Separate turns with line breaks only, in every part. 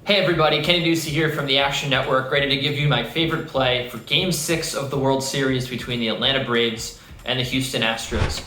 Hey everybody, Kenny Ducey here from the Action Network, ready to give you my favorite play for Game 6 of the World Series between the Atlanta Braves and the Houston Astros.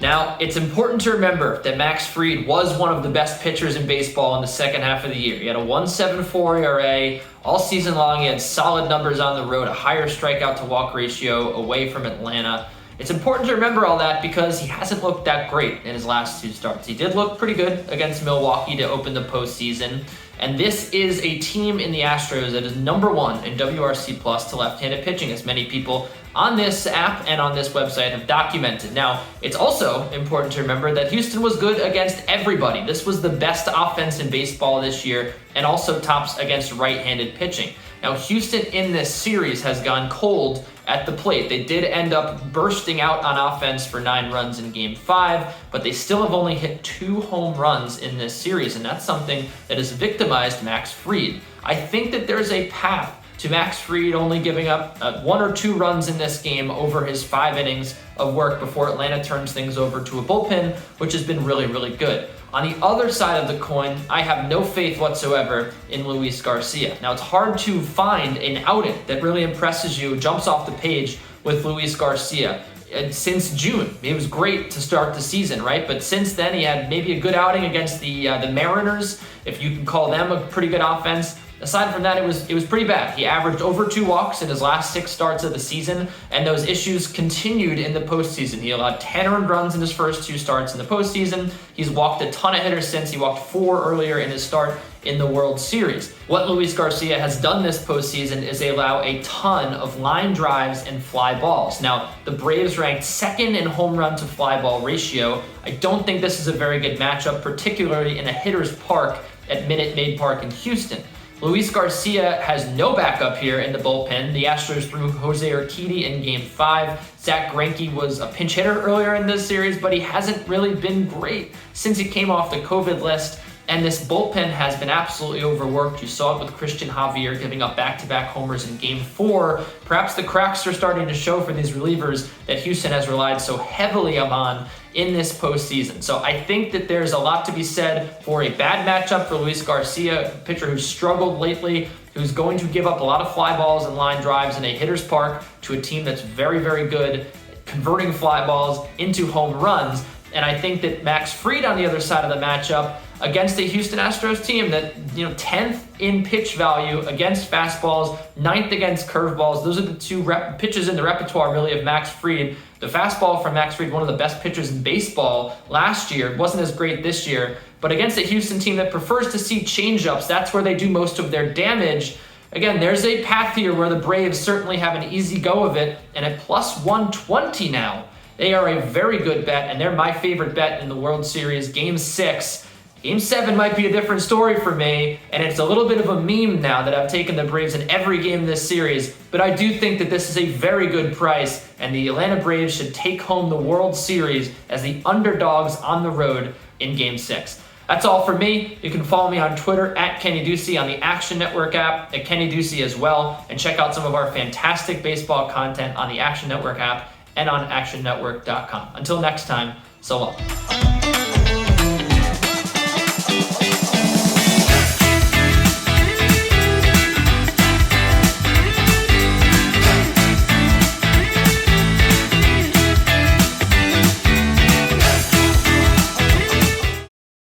Now, it's important to remember that Max Fried was one of the best pitchers in baseball in the second half of the year. He had a 1.74 ERA. All season long, he had solid numbers on the road, a higher strikeout-to-walk ratio away from Atlanta. It's important to remember all that because he hasn't looked that great in his last two starts. He did look pretty good against Milwaukee to open the postseason. And this is a team in the Astros that is number one in WRC Plus to left-handed pitching, as many people on this app and on this website have documented. Now, it's also important to remember that Houston was good against everybody. This was the best offense in baseball this year and also tops against right-handed pitching. Now, Houston in this series has gone cold at the plate. They did end up bursting out on offense for 9 runs in Game 5, but they still have only hit 2 home runs in this series, and that's something that has victimized Max Fried. I think that there's a path to Max Fried only giving up 1 or 2 runs in this game over his 5 innings of work before Atlanta turns things over to a bullpen, which has been really, really good. On the other side of the coin, I have no faith whatsoever in Luis Garcia. Now, it's hard to find an outing that really impresses you, jumps off the page with Luis Garcia. Since June, it was great to start the season, right? But since then, he had maybe a good outing against the Mariners, if you can call them a pretty good offense. Aside from that, it was pretty bad. He averaged over 2 walks in his last 6 starts of the season, and those issues continued in the postseason. He allowed 10 earned runs in his first 2 starts in the postseason. He's walked a ton of hitters since. He walked 4 earlier in his start in the World Series. What Luis Garcia has done this postseason is they allow a ton of line drives and fly balls. Now, the Braves ranked 2nd in home run to fly ball ratio. I don't think this is a very good matchup, particularly in a hitter's park at Minute Maid Park in Houston. Luis Garcia has no backup here in the bullpen. The Astros threw Jose Urquidy in Game 5. Zach Greinke was a pinch hitter earlier in this series, but he hasn't really been great since he came off the COVID list. And this bullpen has been absolutely overworked. You saw it with Christian Javier giving up back-to-back homers in Game 4. Perhaps the cracks are starting to show for these relievers that Houston has relied so heavily on in this postseason. So I think that there's a lot to be said for a bad matchup for Luis Garcia, a pitcher who's struggled lately, who's going to give up a lot of fly balls and line drives in a hitter's park to a team that's very, very good at converting fly balls into home runs. And I think that Max Fried on the other side of the matchup against a Houston Astros team that, 10th in pitch value against fastballs, 9th against curveballs. Those are the 2 pitches in the repertoire, really, of Max Fried. The fastball from Max Fried, one of the best pitchers in baseball last year, wasn't as great this year. But against a Houston team that prefers to see changeups, that's where they do most of their damage. Again, there's a path here where the Braves certainly have an easy go of it, and at plus 120 now, they are a very good bet, and they're my favorite bet in the World Series. Game 6. Game 7 might be a different story for me, and it's a little bit of a meme now that I've taken the Braves in every game in this series, but I do think that this is a very good price, and the Atlanta Braves should take home the World Series as the underdogs on the road in Game 6. That's all for me. You can follow me on Twitter at Kenny Ducey, on the Action Network app at Kenny Ducey as well, and check out some of our fantastic baseball content on the Action Network app and on actionnetwork.com. Until next time, so long.